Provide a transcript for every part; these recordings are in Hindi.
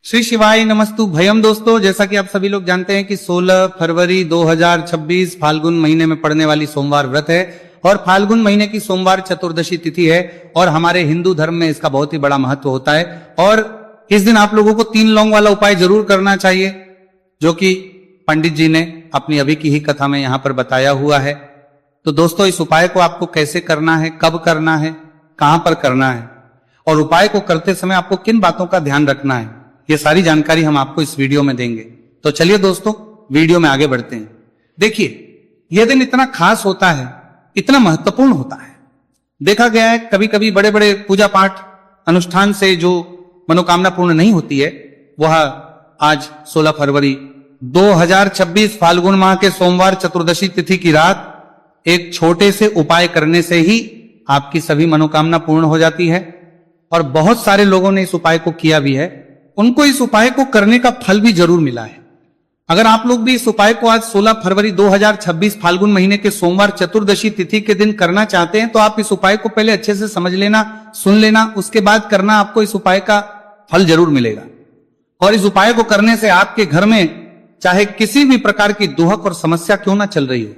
श्री शिवाय नमस्तु भयम। दोस्तों, जैसा कि आप सभी लोग जानते हैं कि 16 फरवरी 2026 फाल्गुन महीने में पड़ने वाली सोमवार व्रत है और फाल्गुन महीने की सोमवार चतुर्दशी तिथि है और हमारे हिंदू धर्म में इसका बहुत ही बड़ा महत्व होता है। और इस दिन आप लोगों को 3 लौंग वाला उपाय जरूर करना चाहिए, जो कि पंडित जी ने अपनी अभी की ही कथा में यहां पर बताया हुआ है। तो दोस्तों, इस उपाय को आपको कैसे करना है, कब करना है, कहां पर करना है और उपाय को करते समय आपको किन बातों का ध्यान रखना है, ये सारी जानकारी हम आपको इस वीडियो में देंगे। तो चलिए दोस्तों, वीडियो में आगे बढ़ते हैं। देखिए, यह दिन इतना खास होता है, इतना महत्वपूर्ण होता है। देखा गया है कभी कभी बड़े बड़े पूजा पाठ अनुष्ठान से जो मनोकामना पूर्ण नहीं होती है, वह आज 16 फरवरी 2026 फाल्गुन माह के सोमवार चतुर्दशी तिथि की रात एक छोटे से उपाय करने से ही आपकी सभी मनोकामना पूर्ण हो जाती है। और बहुत सारे लोगों ने इस उपाय को किया भी है, उनको इस उपाय को करने का फल भी जरूर मिला है। अगर आप लोग भी इस उपाय को आज 16 फरवरी 2026 फाल्गुन महीने के सोमवार चतुर्दशी तिथि के दिन करना चाहते हैं, तो आप इस उपाय को पहले अच्छे से समझ लेना, सुन लेना, उसके बाद करना। आपको इस उपाय का फल जरूर मिलेगा। और इस उपाय को करने से आपके घर में चाहे किसी भी प्रकार की दुहक और समस्या क्यों ना चल रही हो,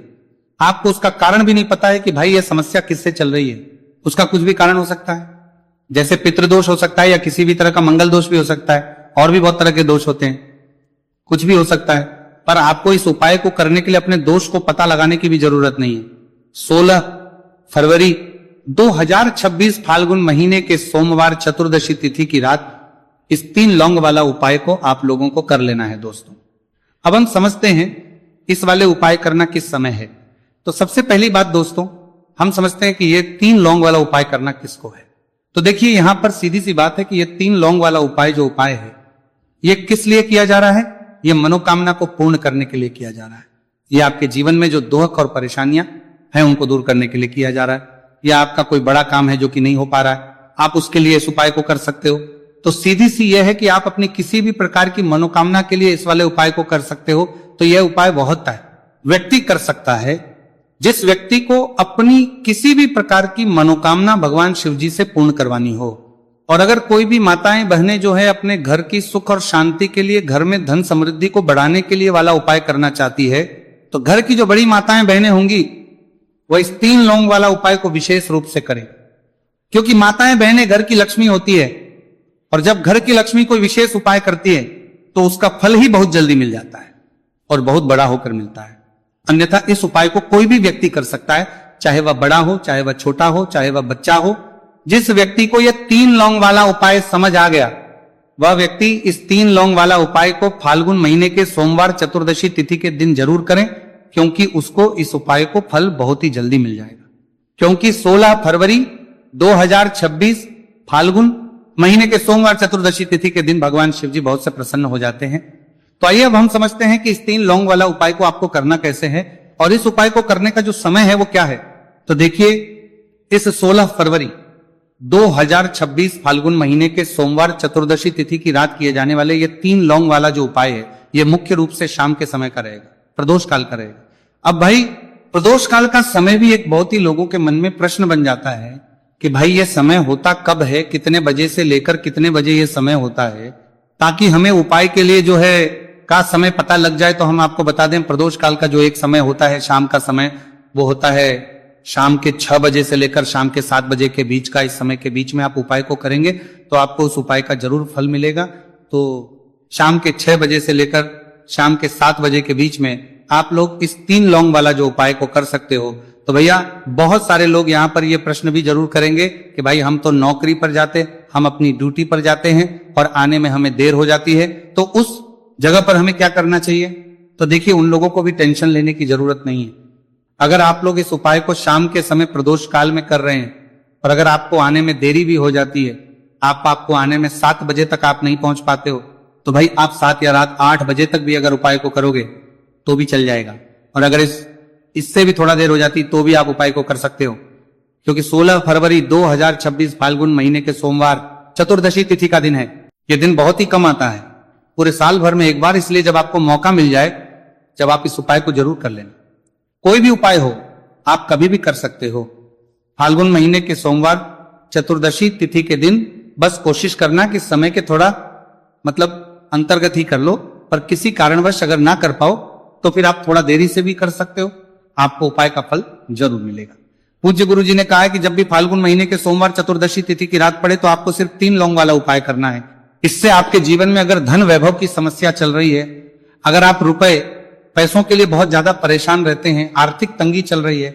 आपको उसका कारण भी नहीं पता है कि भाई यह समस्या किससे चल रही है, उसका कुछ भी कारण हो सकता है। जैसे पितृदोष हो सकता है या किसी भी तरह का मंगल दोष भी हो सकता है, और भी बहुत तरह के दोष होते हैं, कुछ भी हो सकता है। पर आपको इस उपाय को करने के लिए अपने दोष को पता लगाने की भी जरूरत नहीं है। 16 फरवरी 2026 फाल्गुन महीने के सोमवार चतुर्दशी तिथि की रात इस 3 लौंग वाला उपाय को आप लोगों को कर लेना है। दोस्तों, अब हम समझते हैं इस वाले उपाय करना किस समय है। तो सबसे पहली बात दोस्तों, हम समझते हैं कि ये 3 लौंग वाला उपाय करना किसको है। तो देखिए, यहां पर सीधी सी बात है कि ये 3 लौंग वाला उपाय जो उपाय है, ये किस लिए किया जा रहा है? ये मनोकामना को पूर्ण करने के लिए किया जा रहा है। ये आपके जीवन में जो दुख और परेशानियां हैं उनको दूर करने के लिए किया जा रहा है। या आपका कोई बड़ा काम है जो कि नहीं हो पा रहा है, आप उसके लिए इस उपाय को कर सकते हो। तो सीधी सी यह है कि आप अपनी किसी भी प्रकार की मनोकामना के लिए इस वाले उपाय को कर सकते हो। तो यह उपाय बहुत व्यक्ति कर सकता है जिस व्यक्ति को अपनी किसी भी प्रकार की मनोकामना भगवान शिव जी से पूर्ण करवानी हो। और अगर कोई भी माताएं बहनें जो है अपने घर की सुख और शांति के लिए, घर में धन समृद्धि को बढ़ाने के लिए वाला उपाय करना चाहती है, तो घर की जो बड़ी माताएं बहनें होंगी वह इस 3 लौंग वाला उपाय को विशेष रूप से करें। क्योंकि माताएं बहनें घर की लक्ष्मी होती है और जब घर की लक्ष्मी कोई विशेष उपाय करती है तो उसका फल ही बहुत जल्दी मिल जाता है और बहुत बड़ा होकर मिलता है। अन्यथा इस उपाय को कोई भी व्यक्ति कर सकता है, चाहे वह बड़ा हो, चाहे वह छोटा हो, चाहे वह बच्चा हो। जिस व्यक्ति को यह 3 लौंग वाला उपाय समझ आ गया, वह व्यक्ति इस 3 लौंग वाला उपाय को फाल्गुन महीने के सोमवार चतुर्दशी तिथि के दिन जरूर करें, क्योंकि उसको इस उपाय को फल बहुत ही जल्दी मिल जाएगा। क्योंकि 16 फरवरी 2026 फाल्गुन महीने के सोमवार चतुर्दशी तिथि के दिन भगवान शिव जी बहुत से प्रसन्न हो जाते हैं। तो आइए अब हम समझते हैं कि इस 3 लौंग वाला उपाय को आपको करना कैसे है और इस उपाय को करने का जो समय है वो क्या है। तो देखिए, इस 16 फरवरी 2026 फाल्गुन महीने के सोमवार चतुर्दशी तिथि की रात किए जाने वाले ये 3 लौंग वाला जो उपाय है, ये मुख्य रूप से शाम के समय का रहेगा, प्रदोष काल का रहेगा। अब भाई, प्रदोष काल का समय भी एक बहुत ही लोगों के मन में प्रश्न बन जाता है कि भाई ये समय होता कब है, कितने बजे से लेकर कितने बजे ये समय होता है, ताकि हमें उपाय के लिए जो है का समय पता लग जाए। तो हम आपको बता दें, प्रदोष काल का जो एक समय होता है शाम का समय, वो होता है शाम के 6 बजे से लेकर शाम के 7 बजे के बीच का। इस समय के बीच में आप उपाय को करेंगे तो आपको उस उपाय का जरूर फल मिलेगा। तो शाम के 6 बजे से लेकर शाम के 7 बजे के बीच में आप लोग इस 3 लौंग वाला जो उपाय को कर सकते हो। तो भैया, बहुत सारे लोग यहाँ पर ये प्रश्न भी जरूर करेंगे कि भाई हम तो नौकरी पर जाते, हम अपनी ड्यूटी पर जाते हैं और आने में हमें देर हो जाती है, तो उस जगह पर हमें क्या करना चाहिए। तो देखिए, उन लोगों को भी टेंशन लेने की जरूरत नहीं है। अगर आप लोग इस उपाय को शाम के समय प्रदोष काल में कर रहे हैं और अगर आपको आने में देरी भी हो जाती है, आपको आने में 7 बजे तक आप नहीं पहुंच पाते हो, तो भाई आप 7 या रात 8 बजे तक भी अगर उपाय को करोगे तो भी चल जाएगा। और अगर इससे भी थोड़ा देर हो जाती तो भी आप उपाय को कर सकते हो। क्योंकि 16 फरवरी 2026 फाल्गुन महीने के सोमवार चतुर्दशी तिथि का दिन है। यह दिन बहुत ही कम आता है, पूरे साल भर में एक बार, इसलिए जब आपको मौका मिल जाए, जब आप इस उपाय को जरूर कर लेना। कोई भी उपाय हो, आप कभी भी कर सकते हो। फाल्गुन महीने के सोमवार चतुर्दशी तिथि के दिन बस कोशिश करना कि समय के थोड़ा अंतर्गत ही कर लो, पर किसी कारणवश अगर ना कर पाओ तो फिर आप थोड़ा देरी से भी कर सकते हो, आपको उपाय का फल जरूर मिलेगा। पूज्य गुरु जी ने कहा है कि जब भी फाल्गुन महीने के सोमवार चतुर्दशी तिथि की रात पड़े तो आपको सिर्फ 3 लौंग वाला उपाय करना है। इससे आपके जीवन में अगर धन वैभव की समस्या चल रही है, अगर आप रुपए पैसों के लिए बहुत ज्यादा परेशान रहते हैं, आर्थिक तंगी चल रही है,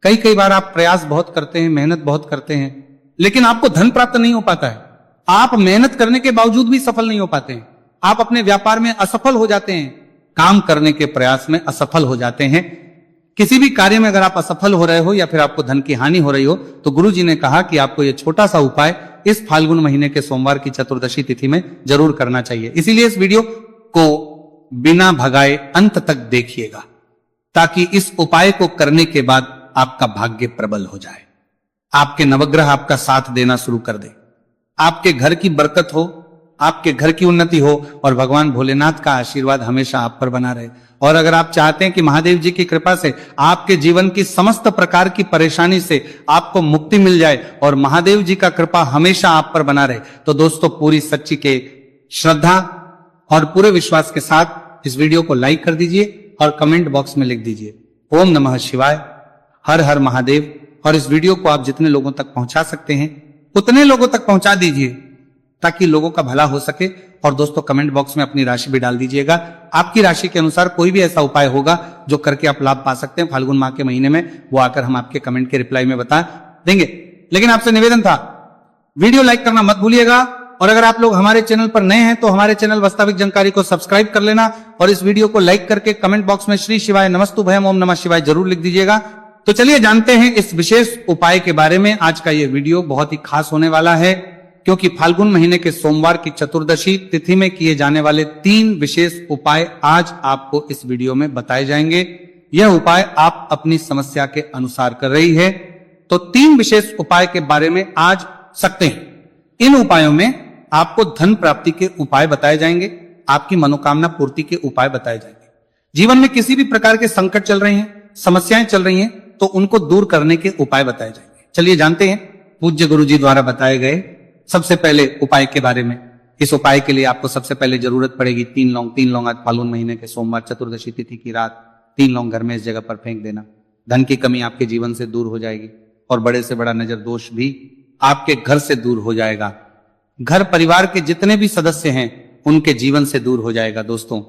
कई बार आप प्रयास बहुत करते हैं, मेहनत बहुत करते हैं, लेकिन आपको धन प्राप्त नहीं हो पाता है, आप मेहनत करने के बावजूद भी सफल नहीं हो पाते हैं, आप अपने व्यापार में असफल हो जाते हैं, काम करने के प्रयास में असफल हो जाते हैं, किसी भी कार्य में अगर आप असफल हो रहे हो या फिर आपको धन की हानि हो रही हो, तो गुरु जी ने कहा कि आपको यह छोटा सा उपाय इस फाल्गुन महीने के सोमवार की चतुर्दशी तिथि में जरूर करना चाहिए। इसीलिए इस वीडियो को बिना भगाए अंत तक देखिएगा, ताकि इस उपाय को करने के बाद आपका भाग्य प्रबल हो जाए, आपके नवग्रह आपका साथ देना शुरू कर दे, आपके घर की बरकत हो, आपके घर की उन्नति हो और भगवान भोलेनाथ का आशीर्वाद हमेशा आप पर बना रहे। और अगर आप चाहते हैं कि महादेव जी की कृपा से आपके जीवन की समस्त प्रकार की परेशानी से आपको मुक्ति मिल जाए और महादेव जी का कृपा हमेशा आप पर बना रहे, तो दोस्तों पूरी सच्ची के श्रद्धा और पूरे विश्वास के साथ इस वीडियो को लाइक कर दीजिए और कमेंट बॉक्स में लिख दीजिए ओम नमः शिवाय, हर हर महादेव। और इस वीडियो को आप जितने लोगों तक पहुंचा सकते हैं उतने लोगों तक पहुंचा दीजिए, ताकि लोगों का भला हो सके। और दोस्तों कमेंट बॉक्स में अपनी राशि भी डाल दीजिएगा, आपकी राशि के अनुसार कोई भी ऐसा उपाय होगा जो करके आप लाभ पा सकते हैं फाल्गुन माह के महीने में, वो आकर हम आपके कमेंट के रिप्लाई में बता देंगे। लेकिन आपसे निवेदन था, वीडियो लाइक करना मत भूलिएगा, और अगर आप लोग हमारे चैनल पर नए हैं तो हमारे चैनल वास्तविक जानकारी को सब्सक्राइब कर लेना और इस वीडियो को लाइक करके कमेंट बॉक्स में श्री शिवाय नमस्तु भयम ओम नमः शिवाय जरूर लिख दीजिएगा। तो चलिए जानते हैं इस विशेष उपाय के बारे में। आज का यह वीडियो बहुत ही खास होने वाला है, क्योंकि फाल्गुन महीने के सोमवार की चतुर्दशी तिथि में किए जाने वाले 3 विशेष उपाय आज आपको इस वीडियो में बताए जाएंगे। यह उपाय आप अपनी समस्या के अनुसार कर रही है, तो 3 विशेष उपाय के बारे में आज सकते हैं। इन उपायों में आपको धन प्राप्ति के उपाय बताए जाएंगे, आपकी मनोकामना पूर्ति के उपाय बताए जाएंगे। जीवन में किसी भी प्रकार के संकट चल रहे हैं, समस्याएं चल रही हैं, तो उनको दूर करने के उपाय बताए जाएंगे। चलिए जानते हैं पूज्य गुरु जी द्वारा बताए गए सबसे पहले उपाय के बारे में। इस उपाय के लिए आपको सबसे पहले जरूरत पड़ेगी 3 लौंग। 3 लौंग आज फाल्गुन महीने के सोमवार चतुर्दशी तिथि की रात 3 लौंग घर में इस जगह पर फेंक देना। धन की कमी आपके जीवन से दूर हो जाएगी और बड़े से बड़ा नजर दोष भी आपके घर से दूर हो जाएगा। घर परिवार के जितने भी सदस्य हैं उनके जीवन से दूर हो जाएगा। दोस्तों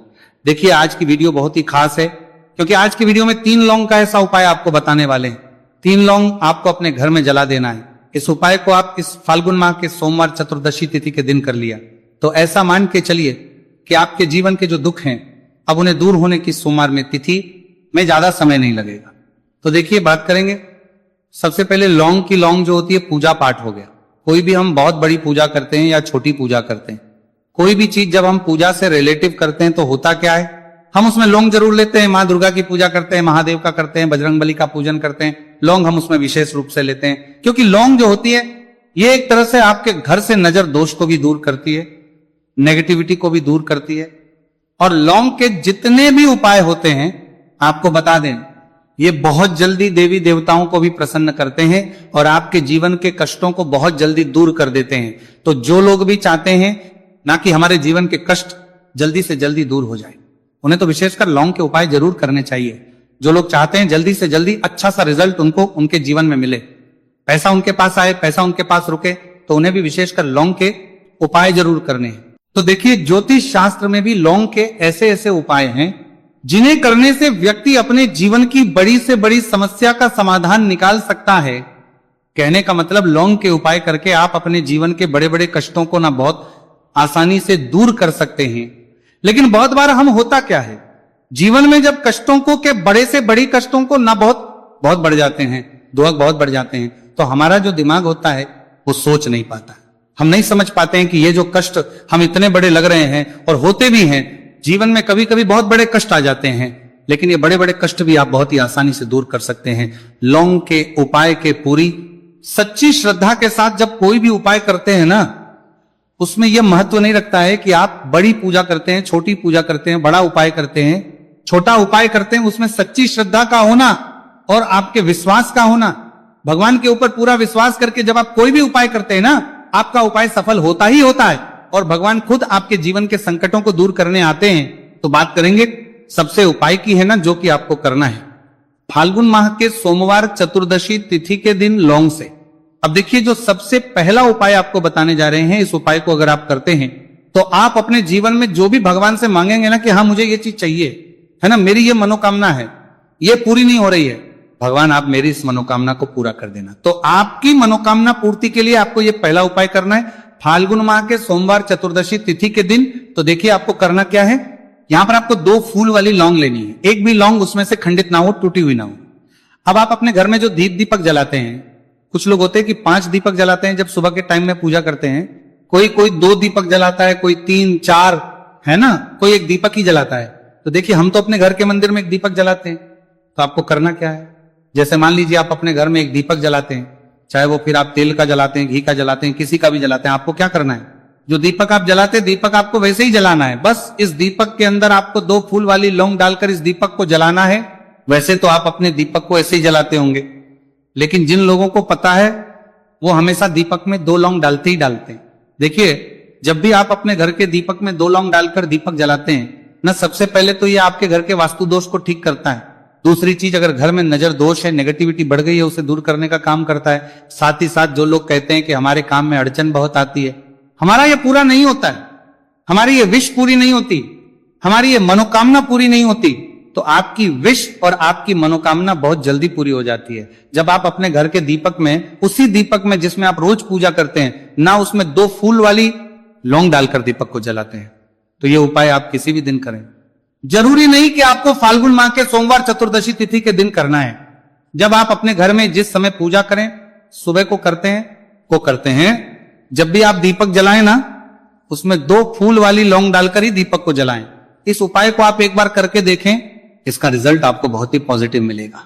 देखिए आज की वीडियो बहुत ही खास है, क्योंकि आज की वीडियो में 3 लौंग का ऐसा उपाय आपको बताने वाले हैं। 3 लौंग आपको अपने घर में जला देना है। इस उपाय को आप इस फाल्गुन माह के सोमवार चतुर्दशी तिथि के दिन कर लिया तो ऐसा मान के चलिए कि आपके जीवन के जो दुख हैं अब उन्हें दूर होने की सोमवार में तिथि में ज्यादा समय नहीं लगेगा। तो देखिए बात करेंगे सबसे पहले लौंग की। लौंग जो होती है पूजा पाठ हो गया। कोई भी हम बहुत बड़ी पूजा करते हैं या छोटी पूजा करते हैं, कोई भी चीज जब हम पूजा से रिलेटिव करते हैं तो होता क्या है, हम उसमें लौंग जरूर लेते हैं। माँ दुर्गा की पूजा करते हैं, महादेव का करते हैं, बजरंगबली का पूजन करते हैं, लौंग हम उसमें विशेष रूप से लेते हैं, क्योंकि लौंग जो होती है ये एक तरह से आपके घर से नजर दोष को भी दूर करती है, नेगेटिविटी को भी दूर करती है। और लौंग के जितने भी उपाय होते हैं आपको बता दें, ये बहुत जल्दी देवी देवताओं को भी प्रसन्न करते हैं और आपके जीवन के कष्टों को बहुत जल्दी दूर कर देते हैं। तो जो लोग भी चाहते हैं ना कि हमारे जीवन के कष्ट जल्दी से जल्दी दूर हो जाए, उन्हें तो विशेषकर लौंग के उपाय जरूर करने चाहिए। जो लोग चाहते हैं जल्दी से जल्दी अच्छा सा रिजल्ट उनको उनके जीवन में मिले, पैसा उनके पास आए, पैसा उनके पास रुके, तो उन्हें भी विशेषकर लौंग के उपाय जरूर करने हैं। तो देखिए ज्योतिष शास्त्र में भी लौंग के ऐसे ऐसे उपाय हैं जिन्हें करने से व्यक्ति अपने जीवन की बड़ी से बड़ी समस्या का समाधान निकाल सकता है। कहने का मतलब लौंग के उपाय करके आप अपने जीवन के बड़े बड़े कष्टों को ना बहुत आसानी से दूर कर सकते हैं। लेकिन बहुत बार हम होता क्या है, जीवन में जब कष्टों को के बड़े से बड़ी कष्टों को ना बहुत बढ़ जाते हैं, दुख बहुत बढ़ जाते हैं, तो हमारा जो दिमाग होता है वो सोच नहीं पाता। हम नहीं समझ पाते हैं कि ये जो कष्ट हम इतने बड़े लग रहे हैं और होते भी हैं, जीवन में कभी कभी बहुत बड़े कष्ट आ जाते हैं, लेकिन ये बड़े बड़े कष्ट भी आप बहुत ही आसानी से दूर कर सकते हैं लौंग के उपाय के पूरी सच्ची श्रद्धा के साथ। जब कोई भी उपाय करते हैं ना, उसमें यह महत्व नहीं रखता है कि आप बड़ी पूजा करते हैं, छोटी पूजा करते हैं, बड़ा उपाय करते हैं, छोटा उपाय करते हैं, उसमें सच्ची श्रद्धा का होना और आपके विश्वास का होना, भगवान के ऊपर पूरा विश्वास करके जब आप कोई भी उपाय करते हैं ना, आपका उपाय सफल होता ही होता है। और भगवान खुद आपके जीवन के संकटों को दूर करने आते हैं, तो बात करेंगे सबसे उपाय की है ना, जो कि आपको करना है फाल्गुन माह के सोमवार चतुर्दशी तिथि के दिन लौंग से। अब देखिए, जो सबसे पहला उपाय आपको बताने जा रहे हैं, इस उपाय को अगर आप करते हैं तो आप अपने जीवन में जो भी भगवान से मांगेंगे ना कि हाँ मुझे ये चीज चाहिए, है ना, मेरी ये मनोकामना है, ये पूरी नहीं हो रही है, भगवान आप मेरी इस मनोकामना को पूरा कर देना। तो आपकी मनोकामना पूर्ति के लिए आपको ये पहला उपाय करना है फाल्गुन माह के सोमवार चतुर्दशी तिथि के दिन। तो देखिए आपको करना क्या है, यहां पर आपको 2 फूल वाली लौंग लेनी है, एक भी लौंग उसमें से खंडित ना हो, टूटी हुई ना हो। अब आप अपने घर में जो दीपक जलाते हैं, कुछ लोग होते हैं कि 5 दीपक जलाते हैं जब सुबह के टाइम में पूजा करते हैं, कोई 2 दीपक जलाता है, कोई 3 4, है ना, कोई 1 दीपक ही जलाता है। तो देखिए हम तो अपने घर के मंदिर में 1 दीपक जलाते हैं। तो आपको करना क्या है, जैसे मान लीजिए आप अपने घर में 1 दीपक जलाते हैं, चाहे वो फिर आप तेल का जलाते हैं, घी का जलाते हैं, किसी का भी जलाते हैं, आपको क्या करना है, जो दीपक आप जलाते हैं दीपक आपको वैसे ही जलाना है, बस इस दीपक के अंदर आपको 2 फूल वाली लौंग डालकर इस दीपक को जलाना है। वैसे तो आप अपने दीपक को ऐसे ही जलाते होंगे, लेकिन जिन लोगों को पता है वो हमेशा दीपक में 2 लौंग डालते ही डालते हैं। देखिए जब भी आप अपने घर के दीपक में 2 लौंग डालकर दीपक जलाते हैं ना, सबसे पहले तो ये आपके घर के वास्तु दोष को ठीक करता है। दूसरी चीज, अगर घर में नजर दोष है, नेगेटिविटी बढ़ गई है, उसे दूर करने का काम करता है। साथ ही साथ जो लोग कहते हैं कि हमारे काम में अड़चन बहुत आती है, हमारा ये पूरा नहीं होता है, हमारी ये विश पूरी नहीं होती, हमारी ये मनोकामना पूरी नहीं होती, तो आपकी विश और आपकी मनोकामना बहुत जल्दी पूरी हो जाती है जब आप अपने घर के दीपक में, उसी दीपक में जिसमें आप रोज पूजा करते हैं ना, उसमें 2 फूल वाली लौंग डालकर दीपक को जलाते हैं। तो ये उपाय आप किसी भी दिन करें, जरूरी नहीं कि आपको फाल्गुन माह के सोमवार चतुर्दशी तिथि के दिन करना है। जब आप अपने घर में जिस समय पूजा करें, सुबह को करते हैं, जब भी आप दीपक जलाएं ना, उसमें 2 फूल वाली लौंग डालकर ही दीपक को जलाएं। इस उपाय को आप एक बार करके देखें, इसका रिजल्ट आपको बहुत ही पॉजिटिव मिलेगा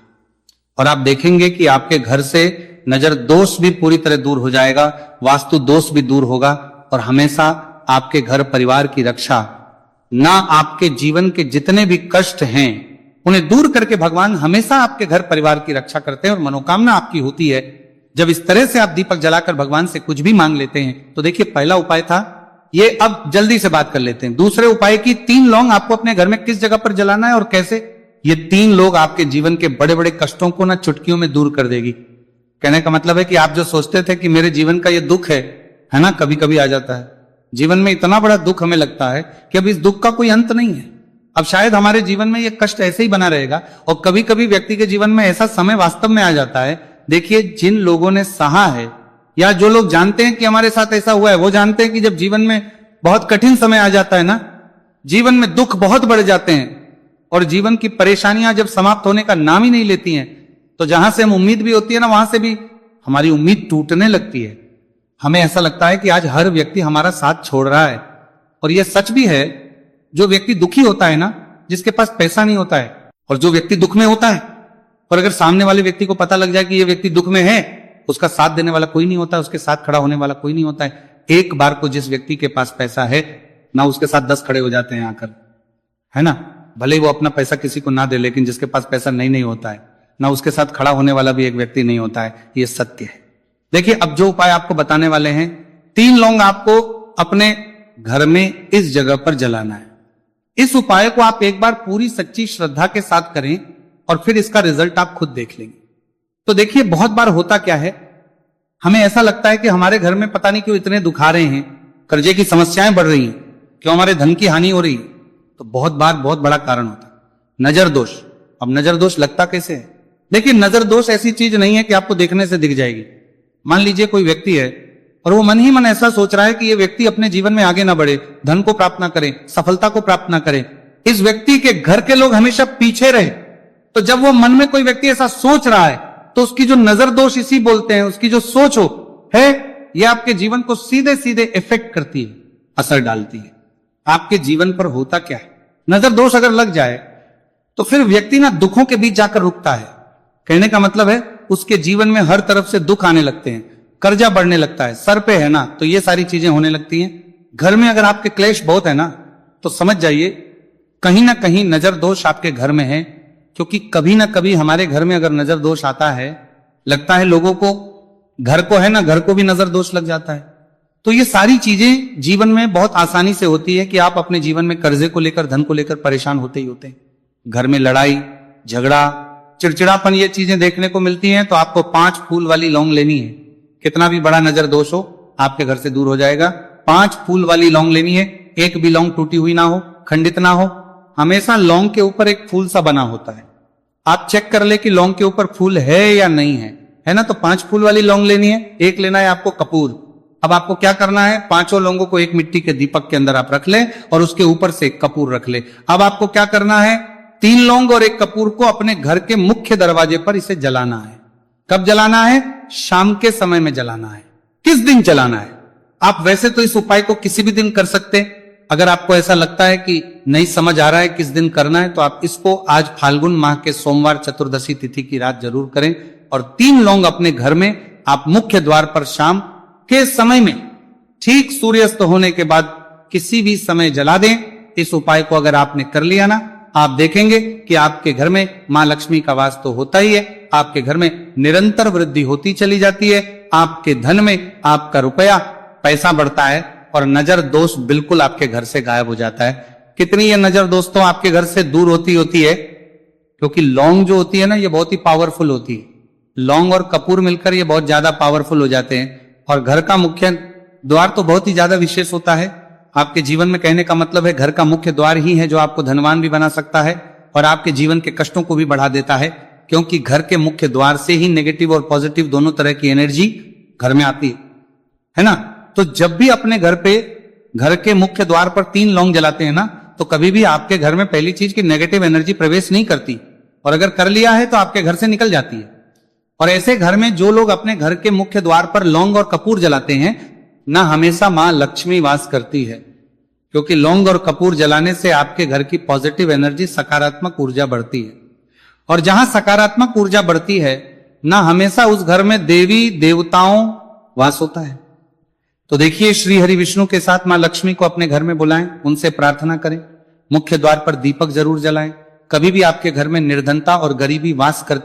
और आप देखेंगे कि आपके घर से नजर दोष भी पूरी तरह दूर हो जाएगा, वास्तु दोष भी दूर होगा और हमेशा आपके घर परिवार की रक्षा, ना आपके जीवन के जितने भी कष्ट हैं उन्हें दूर करके भगवान हमेशा आपके घर परिवार की रक्षा करते हैं और मनोकामना आपकी होती है। जब इस तरह से आप दीपक जलाकर भगवान से कुछ भी मांग लेते हैं, तो देखिए पहला उपाय था ये। अब जल्दी से बात कर लेते हैं दूसरे उपाय की। 3 लौंग आपको अपने घर में किस जगह पर जलाना है और कैसे। ये 3 लोग आपके जीवन के बड़े बड़े कष्टों को ना चुटकियों में दूर कर देगी। कहने का मतलब है कि आप जो सोचते थे कि मेरे जीवन का ये दुख है ना, कभी कभी आ जाता है जीवन में, इतना बड़ा दुख हमें लगता है कि अब इस दुख का कोई अंत नहीं है, अब शायद हमारे जीवन में ये कष्ट ऐसे ही बना रहेगा। और कभी कभी व्यक्ति के जीवन में ऐसा समय वास्तव में आ जाता है, देखिए जिन लोगों ने सहा है या जो लोग जानते हैं कि हमारे साथ ऐसा हुआ है, वो जानते हैं कि जब जीवन में बहुत कठिन समय आ जाता है ना, जीवन में दुख बहुत बढ़ जाते हैं और जीवन की परेशानियां जब समाप्त होने का नाम ही नहीं लेती हैं, तो जहां से हम उम्मीद भी होती है ना, वहां से भी हमारी उम्मीद टूटने लगती है। हमें ऐसा लगता है कि आज हर व्यक्ति हमारा साथ छोड़ रहा है। और यह सच भी है, जो व्यक्ति दुखी होता है ना, जिसके पास पैसा नहीं होता है, और जो व्यक्ति दुख में होता है, और अगर सामने वाले व्यक्ति को पता लग जाए कि यह व्यक्ति दुख में है, उसका साथ देने वाला कोई नहीं होता, उसके साथ खड़ा होने वाला कोई नहीं होता है। एक बार को जिस व्यक्ति के पास पैसा है ना, उसके साथ 10 खड़े हो जाते हैं आकर, है ना, भले ही वो अपना पैसा किसी को ना दे, लेकिन जिसके पास पैसा नहीं होता है ना, उसके साथ खड़ा होने वाला भी एक व्यक्ति नहीं होता है। ये सत्य है। देखिए अब जो उपाय आपको बताने वाले हैं, 3 लौंग आपको अपने घर में इस जगह पर जलाना है। इस उपाय को आप एक बार पूरी सच्ची श्रद्धा के साथ करें और फिर इसका रिजल्ट आप खुद देख लेंगे। तो देखिए बहुत बार होता क्या है, हमें ऐसा लगता है कि हमारे घर में पता नहीं क्यों इतने दुख आ रहे हैं, कर्जे की समस्याएं बढ़ रही हैं, क्यों हमारे धन की हानि हो रही है। तो बहुत बार बहुत बड़ा कारण होता है नजर दोष। अब नजर दोष लगता कैसे है? देखिए नजर दोष ऐसी चीज नहीं है कि आपको देखने से दिख जाएगी। मान लीजिए कोई व्यक्ति है और वो मन ही मन ऐसा सोच रहा है कि ये व्यक्ति अपने जीवन में आगे ना बढ़े, धन को प्राप्त ना करे, सफलता को प्राप्त ना करे, इस व्यक्ति के घर के लोग हमेशा पीछे रहे। तो जब वो मन में कोई व्यक्ति ऐसा सोच रहा है, तो उसकी जो नजर दोष इसी बोलते हैं, उसकी जो सोच हो है, ये आपके जीवन को सीधे सीधे इफेक्ट करती है, असर डालती है। आपके जीवन पर होता क्या है, नजर दोष अगर लग जाए तो फिर व्यक्ति ना दुखों के बीच जाकर रुकता है। कहने का मतलब है उसके जीवन में हर तरफ से दुख आने लगते हैं, कर्जा बढ़ने लगता है, सर पे है ना, तो ये सारी चीजें होने लगती हैं। घर में अगर आपके क्लेश बहुत है ना, तो समझ जाइए कहीं ना कहीं नजर दोष आपके घर में है। क्योंकि कभी ना कभी हमारे घर में अगर नजर दोष आता है, लगता है लोगों को, घर को है ना, घर को भी नजर दोष लग जाता है। तो ये सारी चीजें जीवन में बहुत आसानी से होती है कि आप अपने जीवन में कर्जे को लेकर, धन को लेकर परेशान होते ही होते हैं। घर में लड़ाई झगड़ा, चिड़चिड़ापन, ये चीजें देखने को मिलती हैं। तो आपको 5 फूल वाली लौंग लेनी है। कितना भी बड़ा नजर दोष हो आपके घर से दूर हो जाएगा। 5 फूल वाली लौंग लेनी है। एक भी लौंग टूटी हुई ना हो, खंडित ना हो। हमेशा लौंग के ऊपर एक फूल सा बना होता है। आप चेक कर ले कि लौंग के ऊपर फूल है या नहीं है ना। तो 5 फूल वाली लौंग लेनी है। एक लेना है आपको कपूर। अब आपको क्या करना है, 5 लौंगों को एक मिट्टी के दीपक के अंदर आप रख ले और उसके ऊपर से एक कपूर रख ले। अब आपको क्या करना है, 3 लौंग और एक कपूर को अपने घर के मुख्य दरवाजे पर इसे जलाना है। कब जलाना है? शाम के समय में जलाना है। किस दिन जलाना है? आप वैसे तो इस उपाय को किसी भी दिन कर सकते हैं। अगर आपको ऐसा लगता है कि नहीं समझ आ रहा है किस दिन करना है, तो आप इसको आज फाल्गुन माह के सोमवार चतुर्दशी तिथि की रात जरूर करें। और 3 लौंग अपने घर में आप मुख्य द्वार पर शाम के समय में ठीक सूर्यास्त होने के बाद किसी भी समय जला दें। इस उपाय को अगर आपने कर लिया ना, आप देखेंगे कि आपके घर में मां लक्ष्मी का वास तो होता ही है। आपके घर में निरंतर वृद्धि होती चली जाती है। आपके धन में आपका रुपया पैसा बढ़ता है और नजर दोष बिल्कुल आपके घर से गायब हो जाता है। कितनी ये नजर दोस्तों आपके घर से दूर होती है, क्योंकि लौंग जो होती है ना, ये बहुत ही पावरफुल होती है। लौंग और कपूर मिलकर ये बहुत ज्यादा पावरफुल हो जाते हैं। और घर का मुख्य द्वार तो बहुत ही ज्यादा विशेष होता है आपके जीवन में। कहने का मतलब है घर का मुख्य द्वार ही है जो आपको धनवान भी बना सकता है और आपके जीवन के कष्टों को भी बढ़ा देता है। क्योंकि घर के मुख्य द्वार से ही नेगेटिव और पॉजिटिव दोनों तरह की एनर्जी घर में आती है ना। तो जब भी अपने घर पे घर के मुख्य द्वार पर 3 लौंग जलाते हैं ना, तो कभी भी आपके घर में पहली चीज की नेगेटिव एनर्जी प्रवेश नहीं करती, और अगर कर लिया है तो आपके घर से निकल जाती है। और ऐसे घर में जो लोग अपने घर के मुख्य द्वार पर लौंग और कपूर जलाते हैं ना, हमेशा मां लक्ष्मी वास करती है। क्योंकि लौंग और कपूर जलाने से आपके घर की पॉजिटिव एनर्जी, सकारात्मक ऊर्जा बढ़ती है। और जहां सकारात्मक ऊर्जा बढ़ती है ना, हमेशा उस घर में देवी देवताओं वास होता है। तो देखिए, श्री हरि विष्णु के साथ मां लक्ष्मी को अपने घर में बुलाएं, उनसे प्रार्थना करें, मुख्य द्वार पर दीपक जरूर जलाएं। कभी भी आपके घर में निर्धनता और गरीबी वास करती